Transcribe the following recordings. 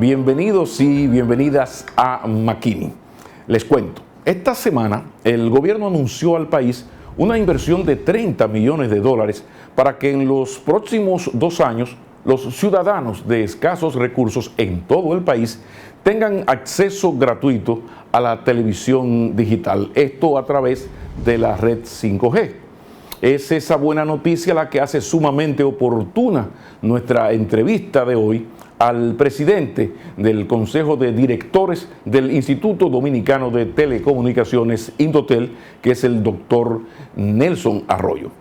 Bienvenidos y bienvenidas a Makini. Les cuento, esta semana el gobierno anunció al país una inversión de 30 millones de dólares para que en los próximos 2 años los ciudadanos de escasos recursos en todo el país tengan acceso gratuito a la televisión digital, esto a través de la red 5G. Es esa buena noticia la que hace sumamente oportuna nuestra entrevista de hoy al presidente del Consejo de Directores del Instituto Dominicano de Telecomunicaciones, Indotel, que es el doctor Nelson Arroyo.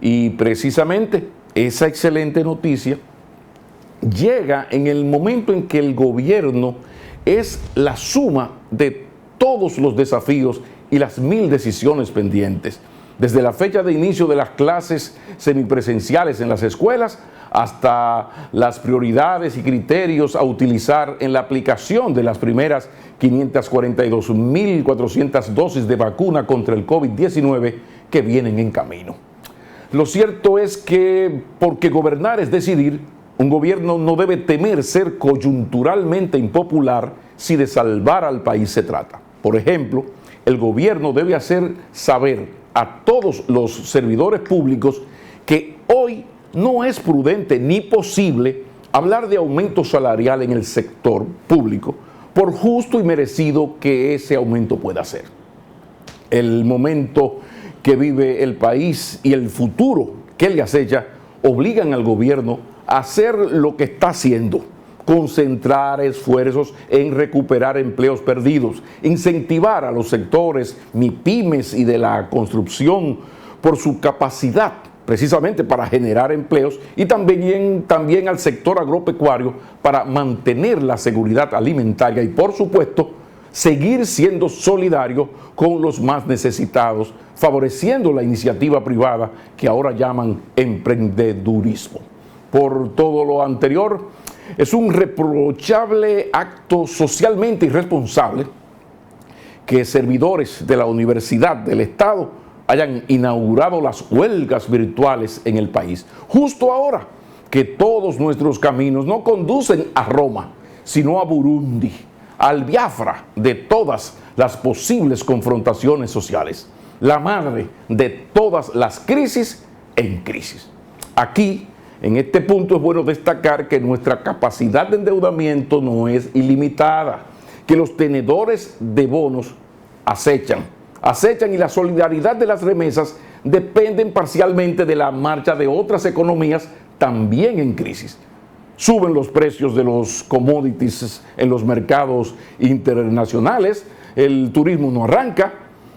Y precisamente esa excelente noticia llega en el momento en que el gobierno es la suma de todos los desafíos y las 1000 decisiones pendientes. Desde la fecha de inicio de las clases semipresenciales en las escuelas hasta las prioridades y criterios a utilizar en la aplicación de las primeras 542.400 dosis de vacuna contra el COVID-19 que vienen en camino. Lo cierto es que, porque gobernar es decidir, un gobierno no debe temer ser coyunturalmente impopular si de salvar al país se trata. Por ejemplo, el gobierno debe hacer saber a todos los servidores públicos que hoy no es prudente ni posible hablar de aumento salarial en el sector público, por justo y merecido que ese aumento pueda ser. El momento que vive el país y el futuro que le acecha obligan al gobierno a hacer lo que está haciendo: concentrar esfuerzos en recuperar empleos perdidos, incentivar a los sectores MIPYMES y de la construcción por su capacidad precisamente para generar empleos, y también al sector agropecuario para mantener la seguridad alimentaria y, por supuesto, seguir siendo solidario con los más necesitados, favoreciendo la iniciativa privada que ahora llaman emprendedurismo. Por todo lo anterior, es un reprochable acto socialmente irresponsable que servidores de la Universidad del Estado hayan inaugurado las huelgas virtuales en el país, justo ahora que todos nuestros caminos no conducen a Roma, sino a Burundi, al Biafra de todas las posibles confrontaciones sociales, la madre de todas las crisis en crisis. Aquí, en este punto, es bueno destacar que nuestra capacidad de endeudamiento no es ilimitada, que los tenedores de bonos acechan y la solidaridad de las remesas dependen parcialmente de la marcha de otras economías también en crisis. Suben los precios de los commodities en los mercados internacionales, el turismo no arranca,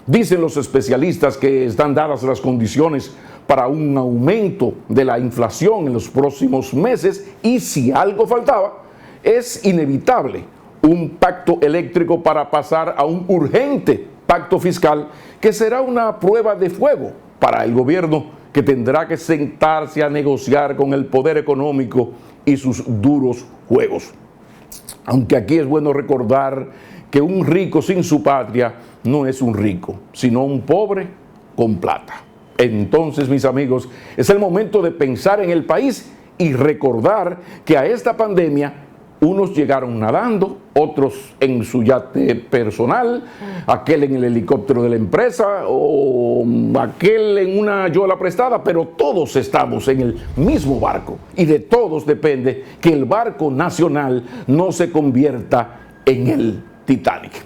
dicen los especialistas que están dadas las condiciones para un aumento de la inflación en los próximos meses, y si algo faltaba, es inevitable un pacto eléctrico para pasar a un urgente pacto fiscal que será una prueba de fuego para el gobierno, que tendrá que sentarse a negociar con el poder económico y sus duros juegos. Aunque aquí es bueno recordar que un rico sin su patria no es un rico, sino un pobre con plata. Entonces, mis amigos, es el momento de pensar en el país y recordar que a esta pandemia unos llegaron nadando, otros en su yate personal, aquel en el helicóptero de la empresa o aquel en una yola prestada, pero todos estamos en el mismo barco y de todos depende que el barco nacional no se convierta en el Titanic.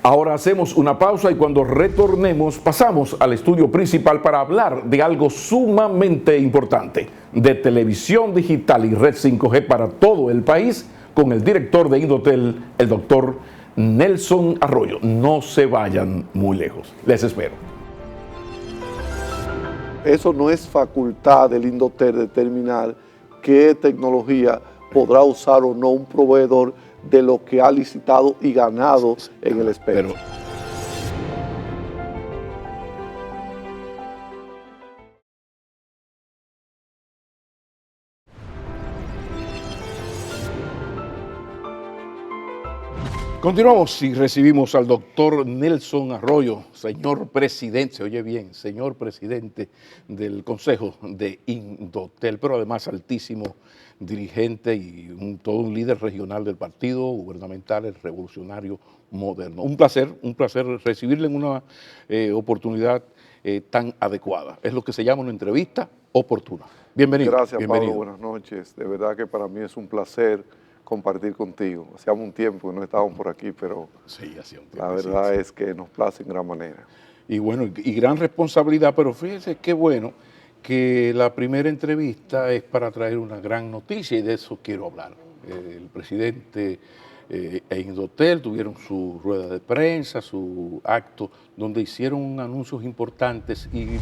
Ahora hacemos una pausa y cuando retornemos pasamos al estudio principal para hablar de algo sumamente importante, de televisión digital y red 5G para todo el país, con el director de Indotel, el doctor Nelson Arroyo. No se vayan muy lejos, les espero. Eso no es facultad del Indotel determinar qué tecnología podrá usar o no un proveedor de lo que ha licitado y ganado en el espectro. Continuamos y recibimos al doctor Nelson Arroyo, señor presidente, se oye bien, señor presidente del Consejo de Indotel, pero además altísimo dirigente y todo un líder regional del partido gubernamental, el Revolucionario Moderno. Un placer recibirle en una oportunidad tan adecuada. Es lo que se llama una entrevista oportuna. Bienvenido. Gracias, bienvenido. Pablo. Buenas noches. De verdad que para mí es un placer compartir contigo. Hacíamos un tiempo que no estábamos por aquí, pero sí, hacía un tiempo, la verdad es que nos place en gran manera. Y bueno, y gran responsabilidad, pero fíjese qué bueno que la primera entrevista es para traer una gran noticia y de eso quiero hablar. El presidente e Indotel tuvieron su rueda de prensa, su acto, donde hicieron anuncios importantes y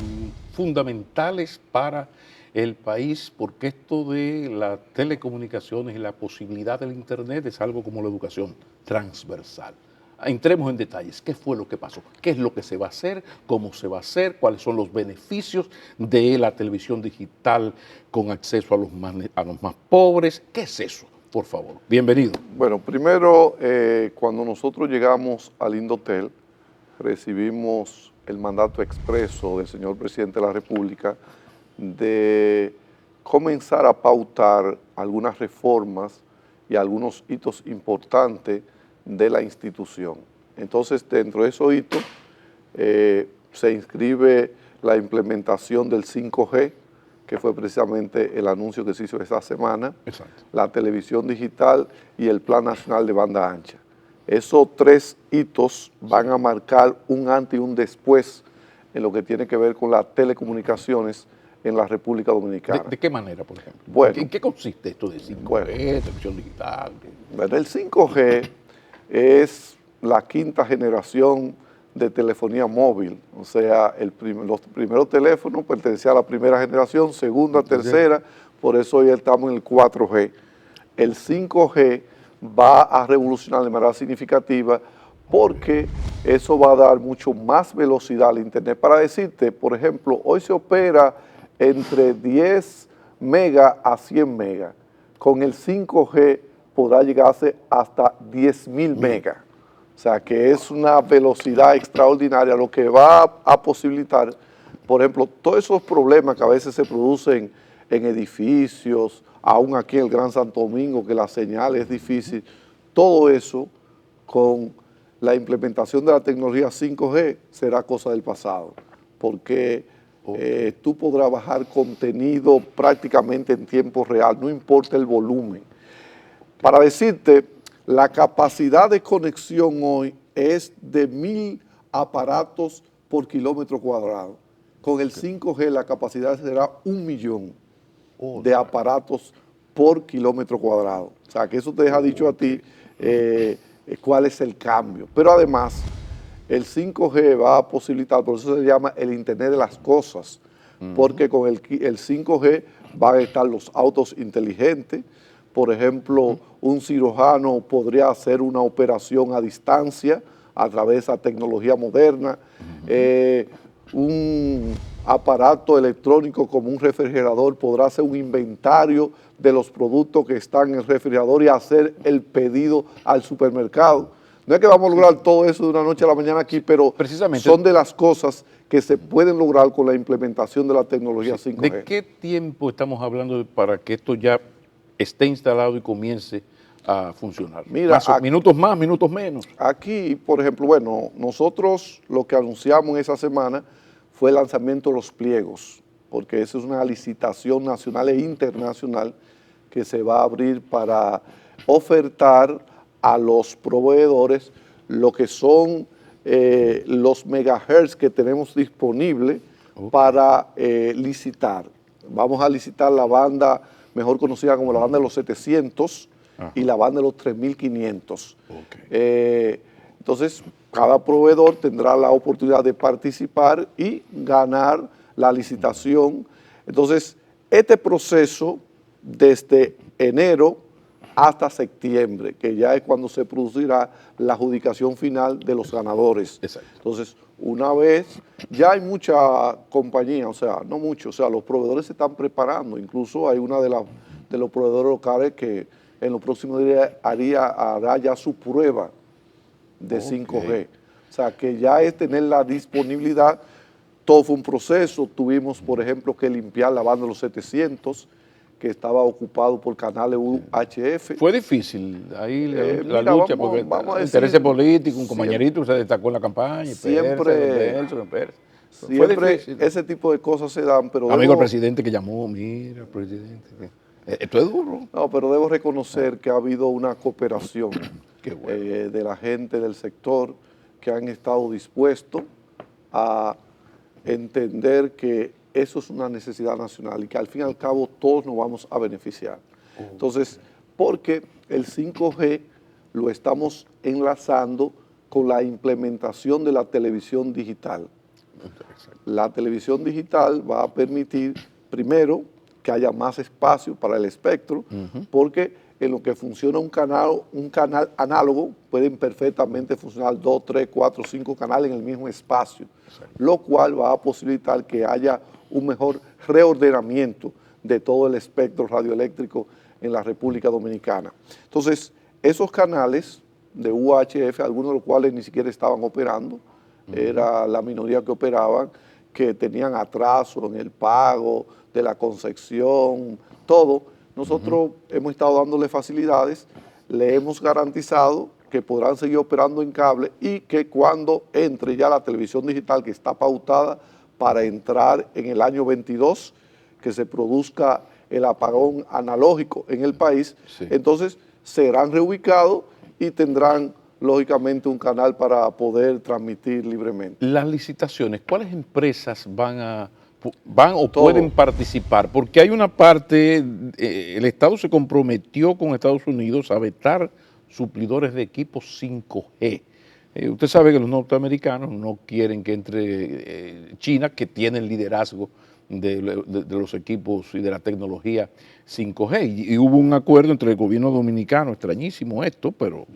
fundamentales para el país, porque esto de las telecomunicaciones y la posibilidad del Internet es algo como la educación transversal. Entremos en detalles. ¿Qué fue lo que pasó? ¿Qué es lo que se va a hacer? ¿Cómo se va a hacer? ¿Cuáles son los beneficios de la televisión digital con acceso a los más pobres? ¿Qué es eso? Por favor, bienvenido. Bueno, primero, cuando nosotros llegamos al Indotel, recibimos el mandato expreso del señor presidente de la República de comenzar a pautar algunas reformas y algunos hitos importantes de la institución. Entonces, dentro de esos hitos se inscribe la implementación del 5G, que fue precisamente el anuncio que se hizo esta semana, exacto, la televisión digital y el Plan Nacional de Banda Ancha. Esos tres hitos van a marcar un antes y un después en lo que tiene que ver con las telecomunicaciones en la República Dominicana. ¿De qué manera, por ejemplo? Bueno, ¿En qué consiste esto de 5G, televisión digital? Bueno, el 5G es la quinta generación de telefonía móvil, o sea, los primeros teléfonos pertenecían a la primera generación, segunda, tercera, por eso hoy estamos en el 4G. El 5G va a revolucionar de manera significativa porque eso va a dar mucho más velocidad al Internet. Para decirte, por ejemplo, hoy se opera entre 10 megas a 100 megas. Con el 5G podrá llegarse hasta 10.000 megas. O sea, que es una velocidad extraordinaria, lo que va a posibilitar, por ejemplo, todos esos problemas que a veces se producen en edificios, aún aquí en el Gran Santo Domingo, que la señal es difícil, todo eso con la implementación de la tecnología 5G será cosa del pasado, porque tú podrás bajar contenido prácticamente en tiempo real, no importa el volumen. Para decirte, la capacidad de conexión hoy es de 1.000 aparatos por kilómetro cuadrado. Con el 5G la capacidad será 1.000.000 de aparatos por kilómetro cuadrado. O sea, que eso te deja dicho a ti cuál es el cambio. Pero además, el 5G va a posibilitar, por eso se llama el Internet de las cosas, porque con el 5G van a estar los autos inteligentes. Por ejemplo, un cirujano podría hacer una operación a distancia a través de esa tecnología moderna. Un aparato electrónico como un refrigerador podrá hacer un inventario de los productos que están en el refrigerador y hacer el pedido al supermercado. No es que vamos a lograr todo eso de una noche a la mañana aquí, pero son de las cosas que se pueden lograr con la implementación de la tecnología 5G. ¿De qué tiempo estamos hablando para que esto ya esté instalado y comience a funcionar? Mira, minutos más, minutos menos. Aquí, por ejemplo, bueno, nosotros lo que anunciamos esa semana fue el lanzamiento de los pliegos, porque esa es una licitación nacional e internacional que se va a abrir para ofertar a los proveedores lo que son los megahertz que tenemos disponibles para licitar. Vamos a licitar la banda mejor conocida como la banda de los 700 y la banda de los 3500. Entonces, cada proveedor tendrá la oportunidad de participar y ganar la licitación. Entonces, este proceso desde enero hasta septiembre, que ya es cuando se producirá la adjudicación final de los ganadores. Exacto. Entonces, una vez, ya hay mucha compañía, o sea, no mucho, o sea, los proveedores se están preparando, incluso hay una de los proveedores locales que en los próximos días hará ya su prueba de 5G. O sea, que ya es tener la disponibilidad. Todo fue un proceso. Tuvimos, por ejemplo, que limpiar la banda de los 700, que estaba ocupado por canales UHF. Fue difícil ahí la mira, lucha, vamos porque a decir, intereses políticos, un compañerito que se destacó en la campaña, siempre ese tipo de cosas se dan, pero amigo del presidente que llamó, mira, presidente, esto es duro. No, pero debo reconocer que ha habido una cooperación Qué bueno. de la gente del sector que han estado dispuestos a entender que eso es una necesidad nacional y que al fin y al cabo todos nos vamos a beneficiar. Entonces, porque el 5G lo estamos enlazando con la implementación de la televisión digital. La televisión digital va a permitir, primero, que haya más espacio para el espectro, porque en lo que funciona un canal análogo, pueden perfectamente funcionar 2, 3, 4, 5 canales en el mismo espacio, lo cual va a posibilitar que haya un mejor reordenamiento de todo el espectro radioeléctrico en la República Dominicana. Entonces, esos canales de UHF, algunos de los cuales ni siquiera estaban operando, era la minoría que operaban, que tenían atraso en el pago de la concesión, todo. Nosotros hemos estado dándole facilidades, le hemos garantizado que podrán seguir operando en cable y que cuando entre ya la televisión digital, que está pautada para entrar en el año 22, que se produzca el apagón analógico en el país, entonces serán reubicados y tendrán lógicamente un canal para poder transmitir libremente. Las licitaciones, ¿cuáles empresas van o pueden participar? Porque hay una parte, el Estado se comprometió con Estados Unidos a vetar suplidores de equipos 5G. Usted sabe que los norteamericanos no quieren que entre China, que tiene el liderazgo de los equipos y de la tecnología 5G. Y hubo un acuerdo entre el gobierno dominicano, extrañísimo esto, pero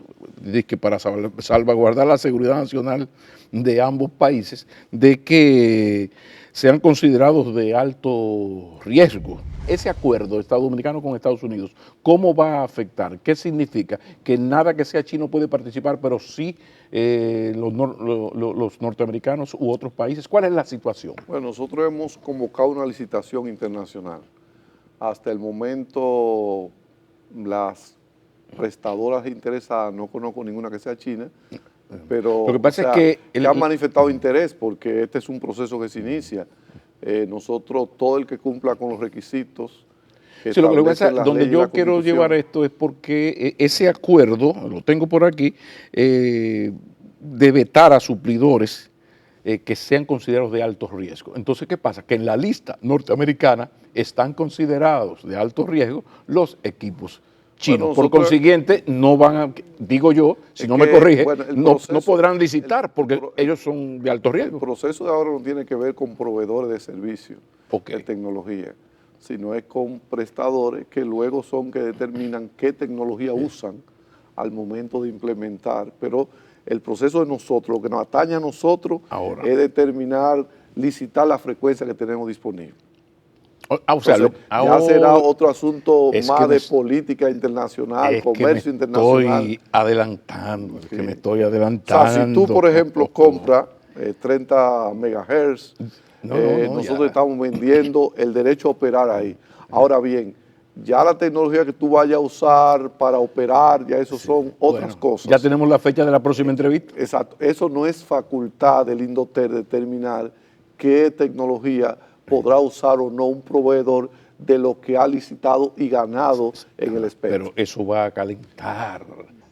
dice que para salvaguardar la seguridad nacional de ambos países, de que sean considerados de alto riesgo. Ese acuerdo de Estado Dominicano con Estados Unidos, ¿cómo va a afectar? ¿Qué significa? Que nada que sea chino puede participar, pero sí los norteamericanos u otros países. ¿Cuál es la situación? Bueno, nosotros hemos convocado una licitación internacional. Hasta el momento, las prestadoras interesadas, no conozco ninguna que sea china, pero lo que pasa es que han manifestado interés porque este es un proceso que se inicia. Nosotros, todo el que cumpla con los requisitos sí, lo que pasa, donde yo quiero llevar esto es porque ese acuerdo, lo tengo por aquí, de vetar a suplidores que sean considerados de alto riesgo. Entonces, ¿qué pasa? Que en la lista norteamericana están considerados de alto riesgo los equipos chinos. Bueno, por consiguiente, no van a, digo yo, si no me corrige, bueno, no podrán licitar porque ellos son de alto riesgo. El proceso de ahora no tiene que ver con proveedores de servicios de tecnología, sino es con prestadores que luego son que determinan qué tecnología usan al momento de implementar. Pero el proceso de nosotros, lo que nos atañe a nosotros ahora es determinar, licitar la frecuencia que tenemos disponible. O sea, entonces, ya será otro asunto más de política internacional, comercio internacional. Estoy adelantando, que me estoy adelantando. O sea, si tú, por ejemplo, compras 30 megahertz, nosotros estamos vendiendo el derecho a operar ahí. Ahora bien, ya la tecnología que tú vayas a usar para operar, ya eso son otras cosas. Ya tenemos la fecha de la próxima entrevista. Exacto. Eso no es facultad del Indotel determinar qué tecnología podrá usar o no un proveedor de lo que ha licitado y ganado en el espectro. Pero eso va a calentar.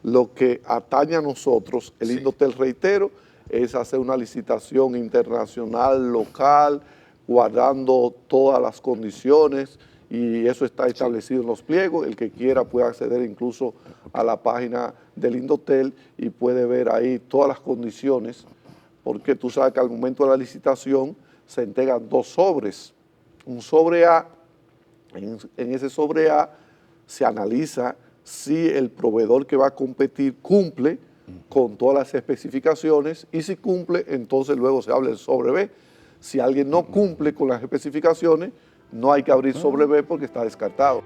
Lo que atañe a nosotros, el Indotel, reitero, es hacer una licitación internacional, local, guardando todas las condiciones, y eso está establecido en los pliegos. El que quiera puede acceder incluso a la página del Indotel y puede ver ahí todas las condiciones, porque tú sabes que al momento de la licitación se entregan 2 sobres. Un sobre A, en ese sobre A se analiza si el proveedor que va a competir cumple con todas las especificaciones, y si cumple, entonces luego se habla del sobre B. Si alguien no cumple con las especificaciones, no hay que abrir sobre B porque está descartado.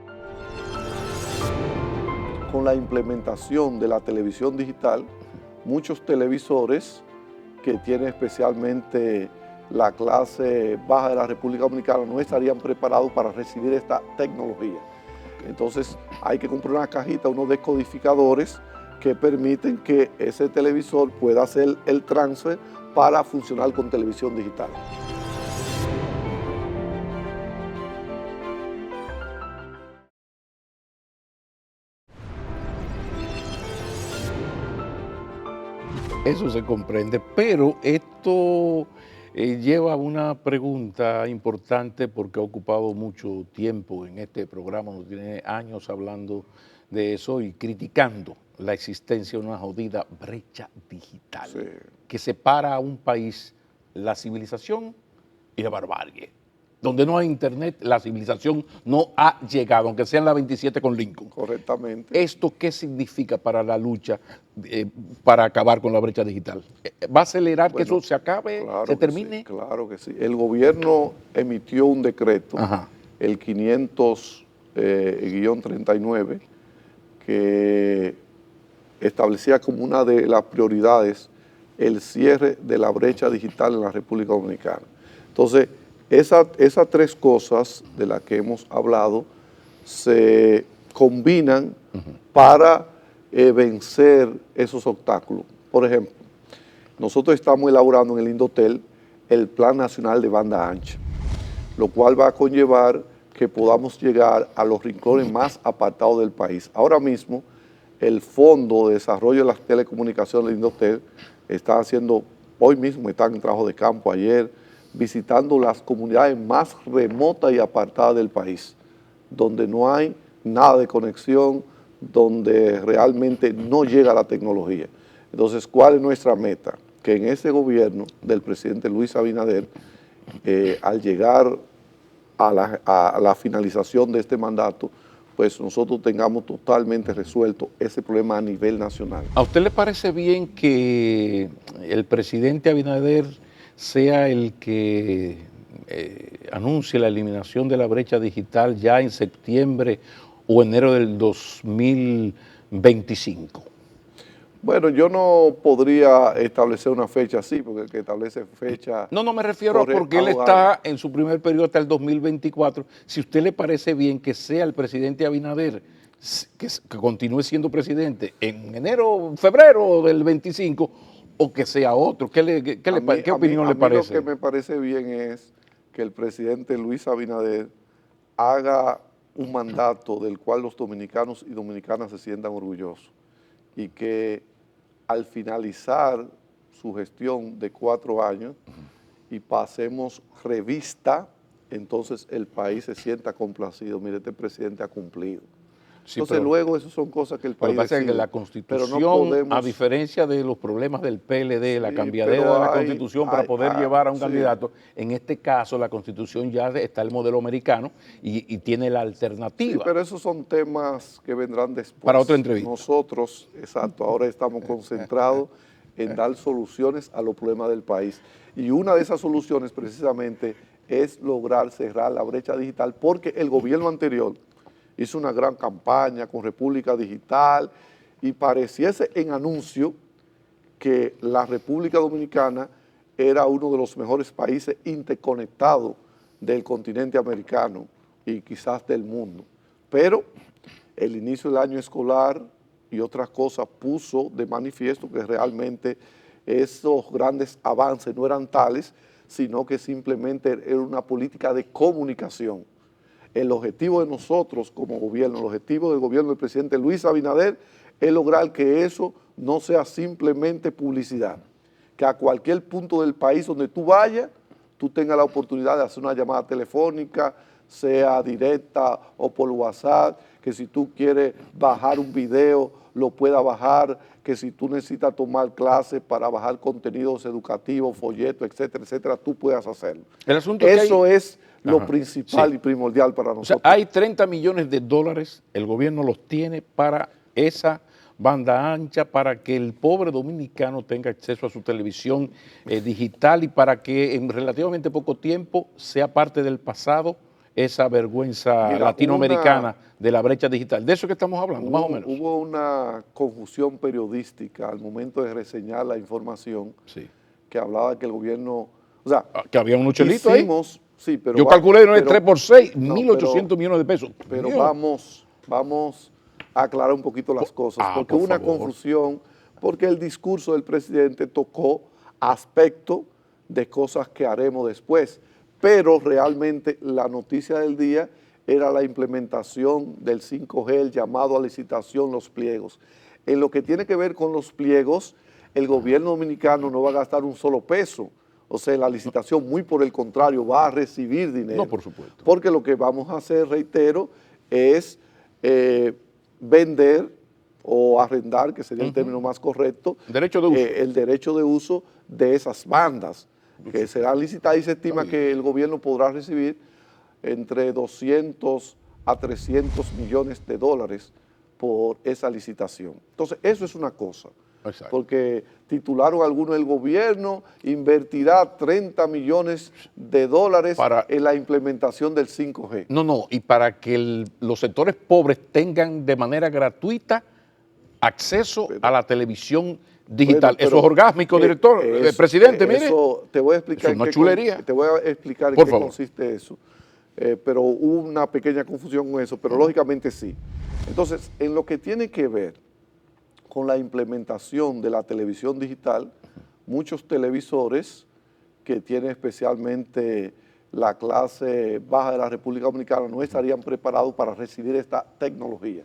Con la implementación de la televisión digital, muchos televisores que tienen especialmente la clase baja de la República Dominicana no estarían preparados para recibir esta tecnología. Entonces hay que comprar una cajita, unos decodificadores que permiten que ese televisor pueda hacer el transfer para funcionar con televisión digital. Eso se comprende, pero esto lleva a una pregunta importante porque ha ocupado mucho tiempo en este programa, nos tiene años hablando de eso y criticando la existencia de una jodida brecha digital que separa a un país la civilización y la barbarie. Donde no hay internet, la civilización no ha llegado, aunque sea en la 27 con Lincoln. Correctamente. ¿Esto qué significa para la lucha para acabar con la brecha digital? ¿Va a acelerar que eso se acabe, claro se termine? Sí, claro que sí. El gobierno emitió un decreto, el 500-39, que establecía como una de las prioridades el cierre de la brecha digital en la República Dominicana. Entonces, esas tres cosas de las que hemos hablado se combinan para vencer esos obstáculos. Por ejemplo, nosotros estamos elaborando en el Indotel el Plan Nacional de Banda Ancha, lo cual va a conllevar que podamos llegar a los rincones más apartados del país. Ahora mismo, el Fondo de Desarrollo de las Telecomunicaciones del Indotel está haciendo, hoy mismo están en trabajo de campo ayer, visitando las comunidades más remotas y apartadas del país, donde no hay nada de conexión, donde realmente no llega la tecnología. Entonces, ¿cuál es nuestra meta? Que en ese gobierno del presidente Luis Abinader, al llegar a la finalización de este mandato, pues nosotros tengamos totalmente resuelto ese problema a nivel nacional. ¿A usted le parece bien que el presidente Abinader sea el que anuncie la eliminación de la brecha digital ya en septiembre o enero del 2025? Bueno, yo no podría establecer una fecha así, porque el que establece fecha... No, me refiero a porque él está en su primer periodo hasta el 2024. Si a usted le parece bien que sea el presidente Abinader, que continúe siendo presidente en enero, febrero del 25, o que sea otro. ¿Qué opinión le parece? Lo que me parece bien es que el presidente Luis Abinader haga un mandato del cual los dominicanos y dominicanas se sientan orgullosos y que al finalizar su gestión de 4 años y pasemos revista, entonces el país se sienta complacido. Mire, este presidente ha cumplido. Sí, entonces luego esas son cosas que el país decide. Lo que pasa es que la Constitución, a diferencia de los problemas del PLD, la cambiadera de la Constitución para poder llevar a un candidato, en este caso la Constitución ya está el modelo americano y tiene la alternativa. Sí, pero esos son temas que vendrán después. Para otra entrevista. Nosotros, exacto, ahora estamos concentrados en dar soluciones a los problemas del país. Y una de esas soluciones precisamente es lograr cerrar la brecha digital, porque el gobierno anterior hizo una gran campaña con República Digital y pareciese en anuncio que la República Dominicana era uno de los mejores países interconectados del continente americano y quizás del mundo. Pero el inicio del año escolar y otras cosas puso de manifiesto que realmente esos grandes avances no eran tales, sino que simplemente era una política de comunicación. El objetivo de nosotros como gobierno, el objetivo del gobierno del presidente Luis Abinader es lograr que eso no sea simplemente publicidad, que a cualquier punto del país donde tú vayas, tú tengas la oportunidad de hacer una llamada telefónica, sea directa o por WhatsApp, que si tú quieres bajar un video, lo puedas bajar, que si tú necesitas tomar clases para bajar contenidos educativos, folletos, etcétera, etcétera, tú puedas hacerlo. El asunto eso es lo principal y primordial para nosotros. O sea, hay 30 millones de dólares, el gobierno los tiene para esa banda ancha, para que el pobre dominicano tenga acceso a su televisión digital y para que en relativamente poco tiempo sea parte del pasado esa vergüenza Mira, latinoamericana de la brecha digital. De eso que estamos hablando, más o menos. Hubo una confusión periodística al momento de reseñar la información Sí. que hablaba que el gobierno, o sea, Que había un chelito ahí. Sí, pero yo calculé de 3 por 6, no, 1.800 millones de pesos. Pero Mío. vamos a aclarar un poquito las cosas, porque por hubo una favor. confusión, porque el discurso del presidente tocó aspectos de cosas que haremos después, pero realmente la noticia del día era la implementación del 5G, el llamado a licitación, los pliegos. En lo que tiene que ver con los pliegos, el gobierno dominicano no va a gastar un solo peso. O sea, la licitación, muy por el contrario, va a recibir dinero. No, por supuesto. Porque lo que vamos a hacer, reitero, es vender o arrendar, que sería el término más correcto, Derecho de uso. el derecho de uso de esas bandas, que serán licitadas y se estima que el gobierno podrá recibir entre 200 a 300 millones de dólares por esa licitación. Entonces, eso es una cosa. Exacto. Porque titularon algunos, el gobierno invertirá 30 millones de dólares en la implementación del 5G. No, y para que los sectores pobres tengan de manera gratuita acceso a la televisión digital. Eso es orgásmico, director, presidente, mire. Eso te voy a explicar. Es una chulería. Te voy a explicar en qué consiste eso. Pero hubo una pequeña confusión con eso, pero lógicamente sí. Entonces, en lo que tiene que ver con la implementación de la televisión digital, muchos televisores que tienen especialmente la clase baja de la República Dominicana no estarían preparados para recibir esta tecnología.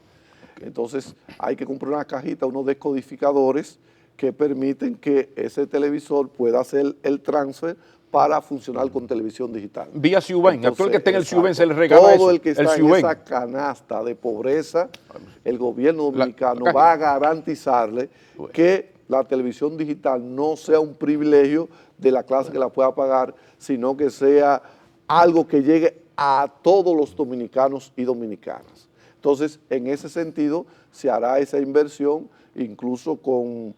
Entonces hay que comprar una cajita, unos decodificadores que permiten que ese televisor pueda hacer el transfer para funcionar con televisión digital. Vía Ciuben, aquel que esté en el Ciuben se le regala todo eso. El que está en esa canasta de pobreza, el gobierno dominicano va a garantizarle que la televisión digital no sea un privilegio de la clase que la pueda pagar, sino que sea algo que llegue a todos los dominicanos y dominicanas. Entonces, en ese sentido, se hará esa inversión, incluso con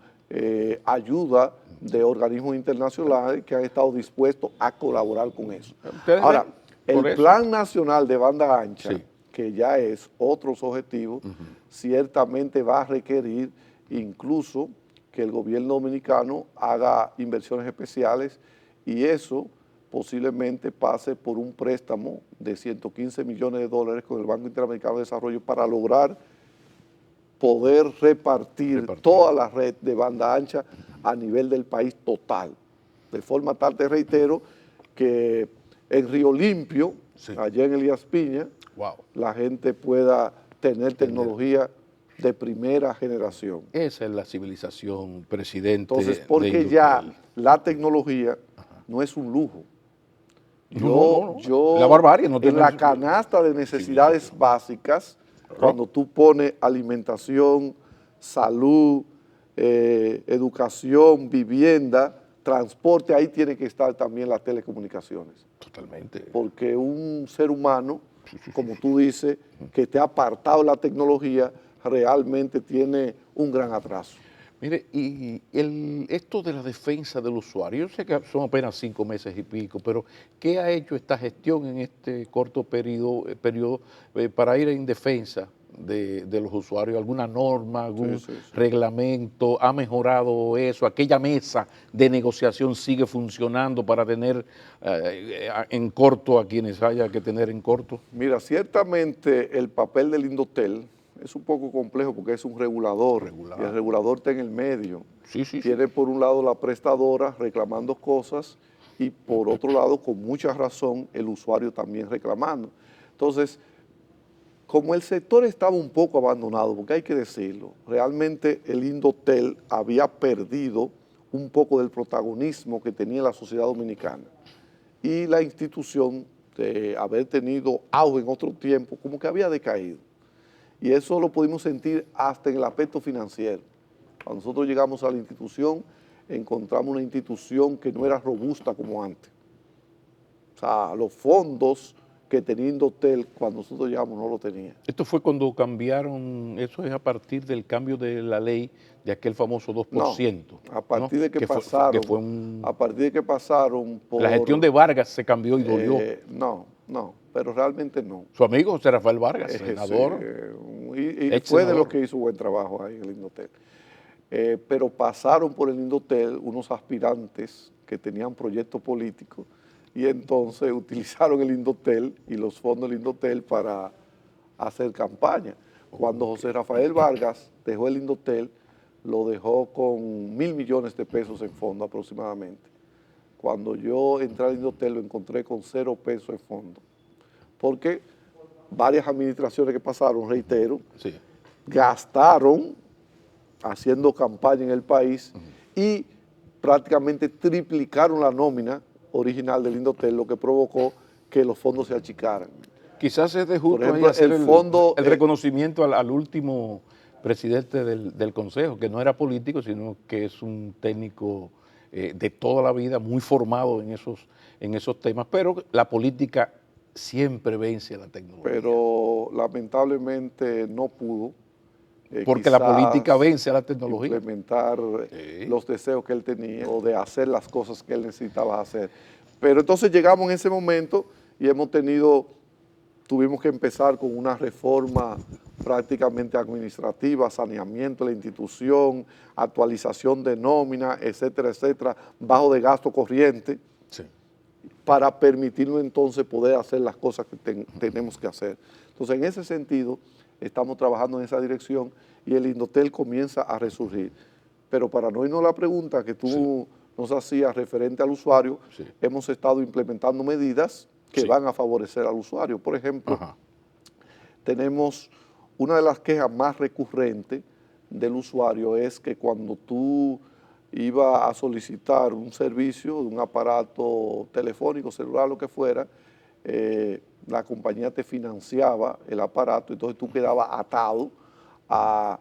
ayuda de organismos internacionales que han estado dispuestos a colaborar con eso. Ahora, el Plan Nacional de Banda Ancha, que ya es otros objetivos, ciertamente va a requerir incluso que el gobierno dominicano haga inversiones especiales y eso posiblemente pase por un préstamo de 115 millones de dólares con el Banco Interamericano de Desarrollo para lograr poder repartir toda la red de banda ancha a nivel del país total. De forma tal, te reitero, que en Río Limpio, allá en Elías Piña, la gente pueda tener tecnología de primera generación. Esa es la civilización, presidente. Entonces, porque ya la tecnología no es un lujo. La barbarie no en la canasta de necesidades básicas, cuando tú pones alimentación, salud, educación, vivienda, transporte, ahí tiene que estar también las telecomunicaciones. Totalmente. Porque un ser humano, como tú dices, que te ha apartado la tecnología, realmente tiene un gran atraso. Mire, y esto de la defensa del usuario, yo sé que son apenas 5 meses y pico, pero ¿qué ha hecho esta gestión en este corto periodo para ir en defensa de los usuarios? ¿Alguna norma, algún reglamento? ¿Ha mejorado eso? ¿Aquella mesa de negociación sigue funcionando para tener en corto a quienes haya que tener en corto? Mira, ciertamente el papel del Indotel es un poco complejo porque es un regulador y el regulador está en el medio. Tiene por un lado la prestadora reclamando cosas y por otro lado, con mucha razón, el usuario también reclamando. Entonces, como el sector estaba un poco abandonado, porque hay que decirlo, realmente el Indotel había perdido un poco del protagonismo que tenía la sociedad dominicana y la institución, de haber tenido auge en otro tiempo, como que había decaído. Y eso lo pudimos sentir hasta en el aspecto financiero. Cuando nosotros llegamos a la institución, encontramos una institución que no era robusta como antes. O sea, los fondos que tenía Indotel cuando nosotros llegamos no lo tenía. Esto fue cuando cambiaron, eso es a partir del cambio de la ley de aquel famoso 2%. No, a partir de que pasaron, a partir de que pasaron por... La gestión de Vargas se cambió y dolió. No, pero realmente no. Su amigo José Rafael Vargas, senador. Y fue de los que hizo buen trabajo ahí en el Indotel. Pero pasaron por el Indotel unos aspirantes que tenían proyectos políticos y entonces utilizaron el Indotel y los fondos del Indotel para hacer campaña. Cuando José Rafael Vargas dejó el Indotel, lo dejó con 1.000 millones de pesos en fondo aproximadamente. Cuando yo entré al Indotel lo encontré con 0 pesos en fondo. Porque varias administraciones que pasaron, reitero, Sí. gastaron haciendo campaña en el país y prácticamente triplicaron la nómina original del Indotel, lo que provocó que los fondos se achicaran. Quizás es de justo Por ejemplo, ahí hacer el fondo, el reconocimiento al último presidente del Consejo, que no era político, sino que es un técnico de toda la vida, muy formado en esos temas, pero la política siempre vence a la tecnología. pero lamentablemente no pudo. Porque la política vence a la tecnología. Implementar los deseos que él tenía o de hacer las cosas que él necesitaba hacer. Pero entonces llegamos en ese momento y tuvimos que empezar con una reforma prácticamente administrativa, saneamiento de la institución, actualización de nómina, etcétera, etcétera, bajo de gasto corriente, Sí. para permitirnos entonces poder hacer las cosas que tenemos que hacer. Entonces, en ese sentido, estamos trabajando en esa dirección y el Indotel comienza a resurgir. Pero para no irnos a la pregunta que tú nos hacías referente al usuario, hemos estado implementando medidas que van a favorecer al usuario. Por ejemplo, tenemos una de las quejas más recurrentes del usuario es que cuando tú ibas a solicitar un servicio de un aparato telefónico, celular, lo que fuera, la compañía te financiaba el aparato, entonces tú quedabas atado a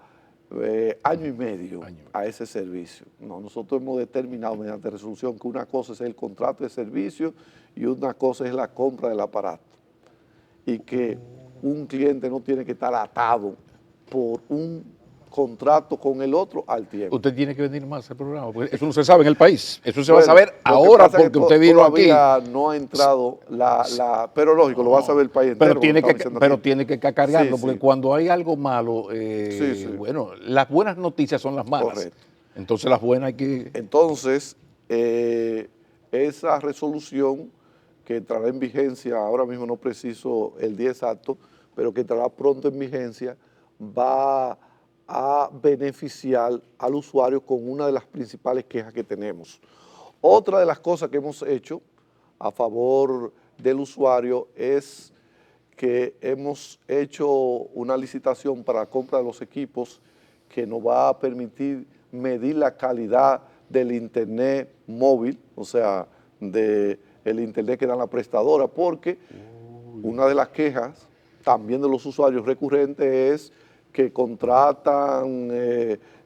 año y medio a ese servicio. No, nosotros hemos determinado mediante resolución que una cosa es el contrato de servicio y una cosa es la compra del aparato. Y que un cliente no tiene que estar atado por un contrato con el otro al tiempo. Usted tiene que venir más al programa, porque eso no se sabe en el país. Eso se va a Bueno, saber lo que ahora pasa es que porque usted vino aquí. Todavía no ha entrado pero lógico, lo va a saber el país entero. Pero tiene que cargarlo, Sí, porque sí. cuando hay algo malo, bueno, las buenas noticias son las malas. Correcto. Entonces las buenas hay que... Entonces, esa resolución que entrará en vigencia, ahora mismo no preciso el día exacto, pero que entrará pronto en vigencia, va a beneficiar al usuario con una de las principales quejas que tenemos. Otra de las cosas que hemos hecho a favor del usuario es que hemos hecho una licitación para la compra de los equipos que nos va a permitir medir la calidad del internet móvil, o sea, del internet que da la prestadora, porque una de las quejas también de los usuarios recurrentes es que contratan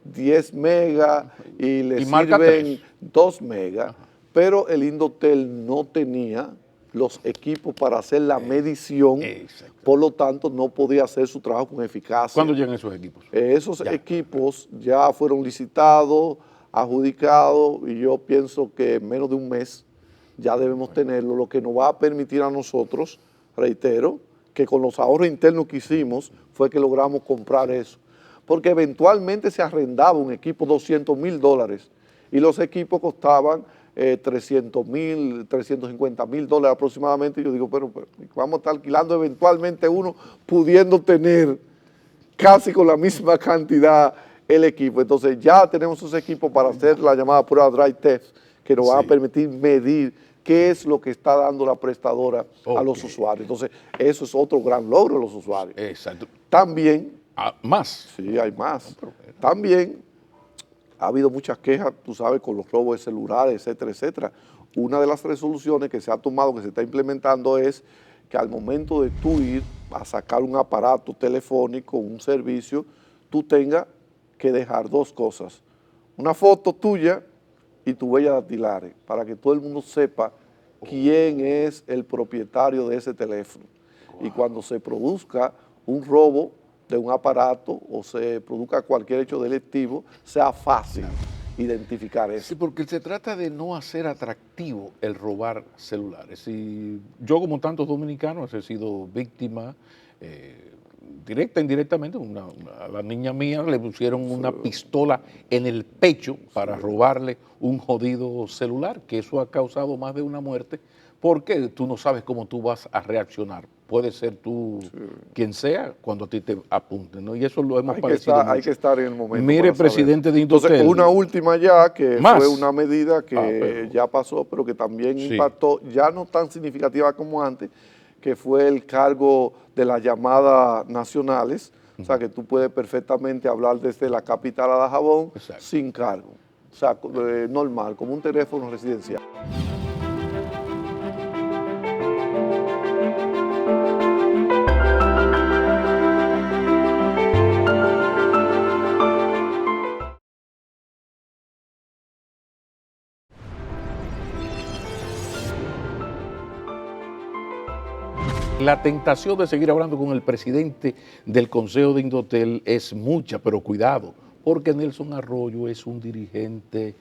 10 megas y les sirven 2 megas, pero el Indotel no tenía los equipos para hacer la medición, por lo tanto no podía hacer su trabajo con eficacia. ¿Cuándo llegan esos equipos? Esos equipos ya fueron licitados, adjudicados, y yo pienso que en menos de un mes ya debemos tenerlo, lo que nos va a permitir a nosotros, reitero, que con los ahorros internos que hicimos fue que logramos comprar eso. Porque eventualmente se arrendaba un equipo $200,000 y los equipos costaban $300,000, $350,000 aproximadamente. Y yo digo, pero vamos a estar alquilando eventualmente uno pudiendo tener casi con la misma cantidad el equipo. Entonces ya tenemos esos equipos para hacer la llamada prueba Drive Test, que nos va a permitir medir qué es lo que está dando la prestadora a los usuarios. Entonces, eso es otro gran logro de los usuarios. Exacto. También... ¿Más? Sí, hay más. También ha habido muchas quejas, tú sabes, con los robos de celulares, etcétera, etcétera. Una de las resoluciones que se ha tomado, que se está implementando, es que al momento de tú ir a sacar un aparato telefónico, un servicio, tú tengas que dejar 2 cosas. Una foto tuya y tu huella dactilar, para que todo el mundo sepa quién es el propietario de ese teléfono. Y cuando se produzca un robo de un aparato o se produzca cualquier hecho delictivo, sea fácil identificar eso. Sí, porque se trata de no hacer atractivo el robar celulares. Y yo, como tantos dominicanos, he sido víctima directa e indirectamente. A la niña mía le pusieron una pistola en el pecho para robarle un jodido celular, que eso ha causado más de una muerte, porque tú no sabes cómo tú vas a reaccionar. Puede ser tú quien sea cuando a ti te apunten, ¿no? Y eso lo hemos padecido mucho. Hay que estar en el momento. Mire, presidente de Indotel. Entonces, una última ya, que ¿Más? fue una medida que ya pasó, pero que también impactó, ya no tan significativa como antes, que fue el cargo de las llamadas nacionales. O sea, que tú puedes perfectamente hablar desde la capital a Dajabón sin cargo. O sea, normal, como un teléfono residencial. La tentación de seguir hablando con el presidente del Consejo de Indotel es mucha, pero cuidado, porque Nelson Arroyo es un dirigente,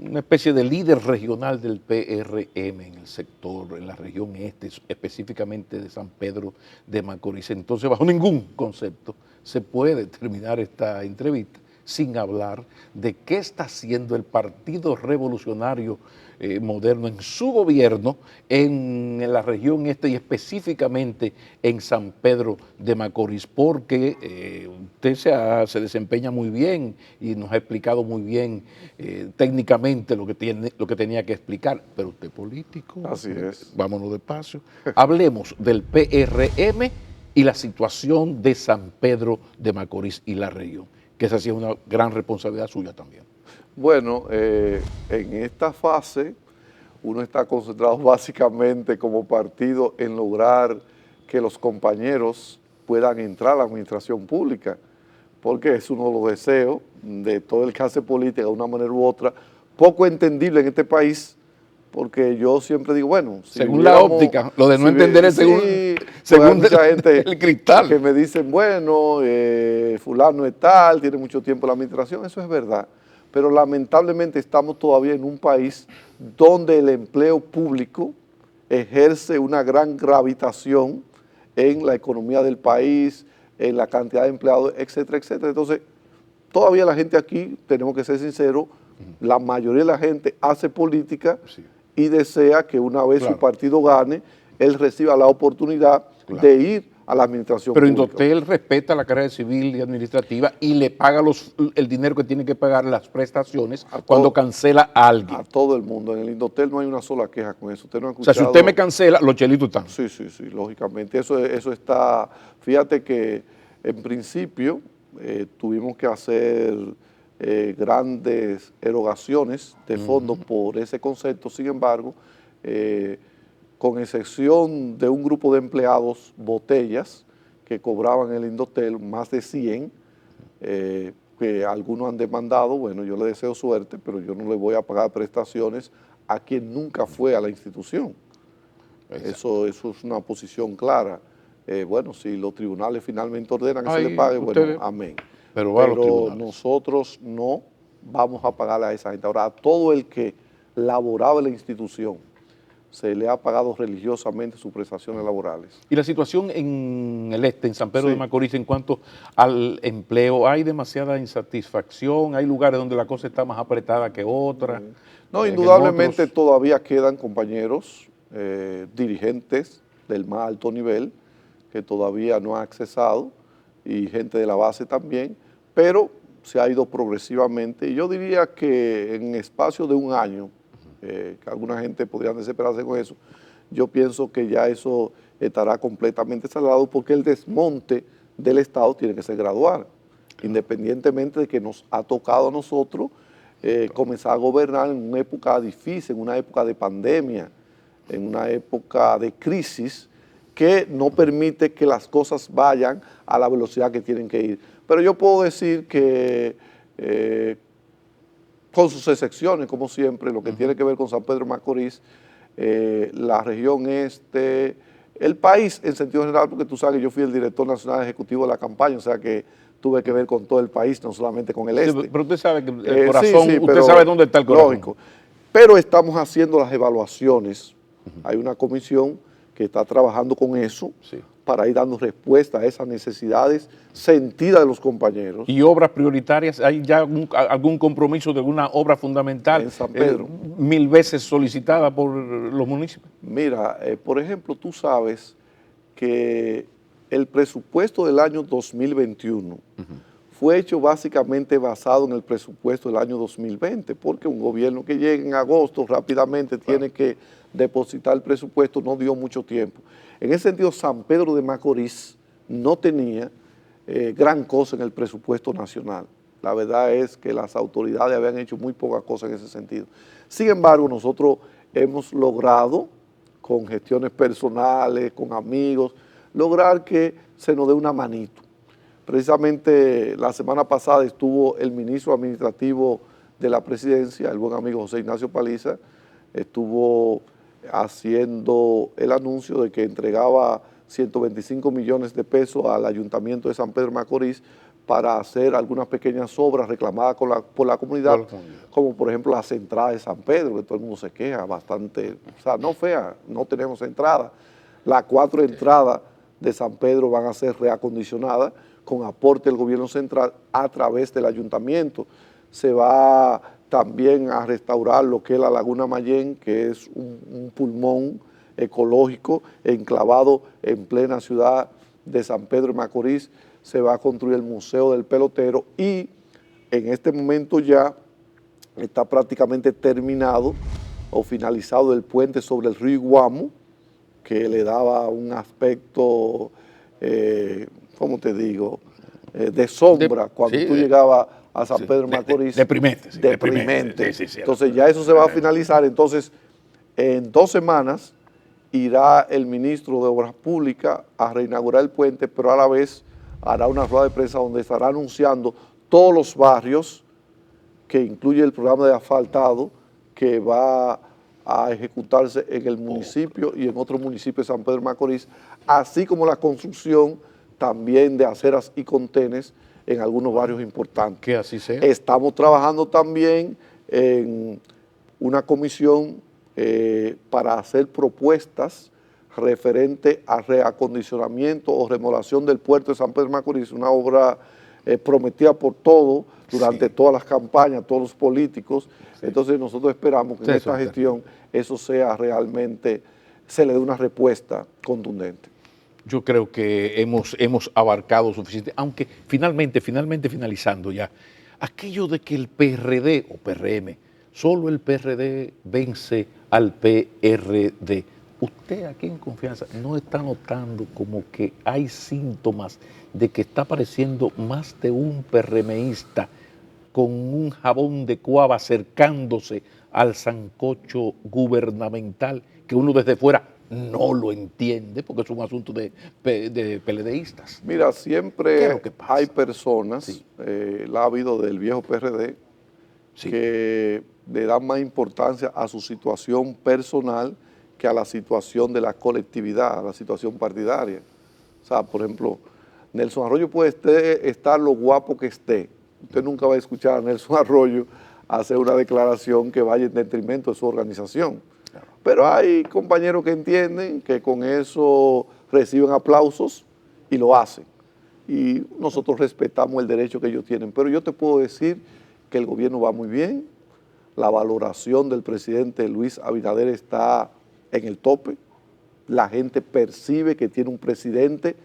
una especie de líder regional del PRM en el sector, en la región este, específicamente de San Pedro de Macorís. Entonces, bajo ningún concepto se puede terminar esta entrevista sin hablar de qué está haciendo el Partido Revolucionario Moderno en su gobierno en la región este y específicamente en San Pedro de Macorís, porque usted se desempeña muy bien y nos ha explicado muy bien técnicamente lo que tenía que explicar, pero usted es político. Así es. Vámonos despacio. Hablemos del PRM y la situación de San Pedro de Macorís y la región, que esa sí es una gran responsabilidad suya también. Bueno, en esta fase uno está concentrado básicamente como partido en lograr que los compañeros puedan entrar a la administración pública, porque es uno de los deseos de todo el que hace política de una manera u otra, poco entendible en este país, porque yo siempre digo, bueno, si según la óptica, lo de no entender es según mucha gente el cristal. Que me dicen, bueno, fulano es tal, tiene mucho tiempo en la administración, eso es verdad, pero lamentablemente estamos todavía en un país donde el empleo público ejerce una gran gravitación en la economía del país, en la cantidad de empleados, etcétera, etcétera. Entonces, todavía la gente aquí, tenemos que ser sinceros, la mayoría de la gente hace política y desea que una vez su partido gane, él reciba la oportunidad de ir a la administración pública. Pero Indotel respeta la carrera civil y administrativa y le paga el dinero que tiene que pagar, las prestaciones, cuando cancela a alguien. A todo el mundo. En el Indotel no hay una sola queja con eso. Usted no ha O escuchado. sea, si usted me cancela, los chelitos están. Sí, lógicamente. Eso está. Fíjate que en principio tuvimos que hacer grandes erogaciones de fondos por ese concepto. Sin embargo, con excepción de un grupo de empleados botellas que cobraban en el Indotel, más de 100, que algunos han demandado. Bueno, yo le deseo suerte, pero yo no le voy a pagar prestaciones a quien nunca fue a la institución. Eso es una posición clara. Bueno, si los tribunales finalmente ordenan que se le pague, bueno, amén. Pero nosotros no vamos a pagarle a esa gente. Ahora, a todo el que laboraba en la institución, se le ha pagado religiosamente sus prestaciones laborales. Y la situación en el este, en San Pedro de Macorís, en cuanto al empleo, ¿hay demasiada insatisfacción? ¿Hay lugares donde la cosa está más apretada que otras? No, indudablemente todavía quedan compañeros, dirigentes del más alto nivel, que todavía no han accesado, y gente de la base también, pero se ha ido progresivamente. Y yo diría que en espacio de un año, que alguna gente podría desesperarse con eso, yo pienso que ya eso estará completamente saldado, porque el desmonte del Estado tiene que ser gradual, independientemente de que nos ha tocado a nosotros comenzar a gobernar en una época difícil, en una época de pandemia, en una época de crisis que no permite que las cosas vayan a la velocidad que tienen que ir. Pero yo puedo decir que con sus excepciones, como siempre, lo que tiene que ver con San Pedro de Macorís, la región este, el país en sentido general, porque tú sabes que yo fui el director nacional ejecutivo de la campaña, o sea que tuve que ver con todo el país, no solamente con el este. Sí, pero usted sabe que el corazón, sí, usted pero, sabe dónde está el corazón. Lógico. Pero estamos haciendo las evaluaciones. Hay una comisión que está trabajando con eso para ir dando respuesta a esas necesidades sentidas de los compañeros. ¿Y obras prioritarias? ¿Hay ya algún compromiso de alguna obra fundamental? En San Pedro. 1000 veces solicitada por los municipios. Mira, por ejemplo, tú sabes que el presupuesto del año 2021 fue hecho básicamente basado en el presupuesto del año 2020, porque un gobierno que llega en agosto rápidamente tiene que depositar el presupuesto, no dio mucho tiempo. En ese sentido, San Pedro de Macorís no tenía gran cosa en el presupuesto nacional. La verdad es que las autoridades habían hecho muy poca cosa en ese sentido. Sin embargo, nosotros hemos logrado, con gestiones personales, con amigos, lograr que se nos dé una manito. Precisamente la semana pasada estuvo el ministro administrativo de la presidencia, el buen amigo José Ignacio Paliza, estuvo haciendo el anuncio de que entregaba 125 millones de pesos al Ayuntamiento de San Pedro de Macorís para hacer algunas pequeñas obras reclamadas por la comunidad, como por ejemplo las entradas de San Pedro, que todo el mundo se queja bastante, o sea, no fea, no tenemos entrada. Las 4 entradas de San Pedro van a ser reacondicionadas con aporte del gobierno central a través del ayuntamiento. Se va también a restaurar lo que es la Laguna Mayén, que es un pulmón ecológico enclavado en plena ciudad de San Pedro de Macorís. Se va a construir el Museo del Pelotero y en este momento ya está prácticamente terminado o finalizado el puente sobre el río Iguamo, que le daba un aspecto, ¿cómo te digo?, de sombra cuando tú llegabas a San Pedro de Macorís. Deprimente. Sí, deprimente. Sí, entonces ya eso se va a finalizar. Entonces, en 2 semanas irá el ministro de Obras Públicas a reinaugurar el puente, pero a la vez hará una rueda de prensa donde estará anunciando todos los barrios que incluye el programa de asfaltado que va a ejecutarse en el municipio y en otros municipios de San Pedro de Macorís, así como la construcción también de aceras y contenes en algunos barrios importantes. Que así sea. Estamos trabajando también en una comisión para hacer propuestas referente a reacondicionamiento o remodelación del puerto de San Pedro de Macorís, una obra prometida por todos durante todas las campañas, todos los políticos. Entonces nosotros esperamos que en esta gestión eso sea realmente, se le dé una respuesta contundente. Yo creo que hemos abarcado suficiente, aunque finalizando ya, aquello de que el PRD o PRM, solo el PRD vence al PRD. Usted aquí en Confianza no está notando como que hay síntomas de que está apareciendo más de un PRMista con un jabón de cuava acercándose al sancocho gubernamental que uno desde fuera no lo entiende porque es un asunto de PLDistas. Mira, siempre hay personas, la ha habido del viejo PRD, que le dan más importancia a su situación personal que a la situación de la colectividad, a la situación partidaria. O sea, por ejemplo, Nelson Arroyo puede estar lo guapo que esté. Usted nunca va a escuchar a Nelson Arroyo hacer una declaración que vaya en detrimento de su organización. Pero hay compañeros que entienden que con eso reciben aplausos y lo hacen. Y nosotros respetamos el derecho que ellos tienen. Pero yo te puedo decir que el gobierno va muy bien. La valoración del presidente Luis Abinader está en el tope. La gente percibe que tiene un presidente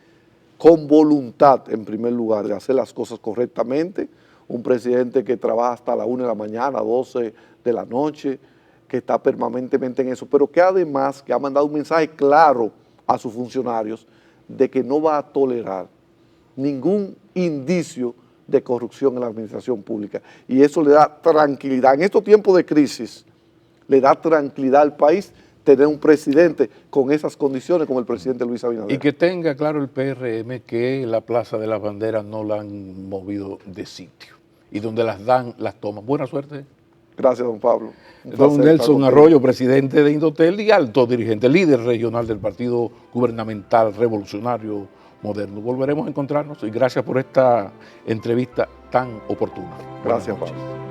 con voluntad, en primer lugar, de hacer las cosas correctamente. Un presidente que trabaja hasta la 1 de la mañana, 12 de la noche, que está permanentemente en eso, pero que además que ha mandado un mensaje claro a sus funcionarios de que no va a tolerar ningún indicio de corrupción en la administración pública. Y eso le da tranquilidad. En estos tiempos de crisis, le da tranquilidad al país tener un presidente con esas condiciones como el presidente Luis Abinader. Y que tenga claro el PRM que la Plaza de las Banderas no la han movido de sitio. Y donde las dan, las toman. Buena suerte. Gracias, don Pablo. Don Nelson Arroyo, presidente de Indotel y alto dirigente, líder regional del Partido Gubernamental Revolucionario moderno. Volveremos a encontrarnos y gracias por esta entrevista tan oportuna. Gracias, Buenas noches. Pablo.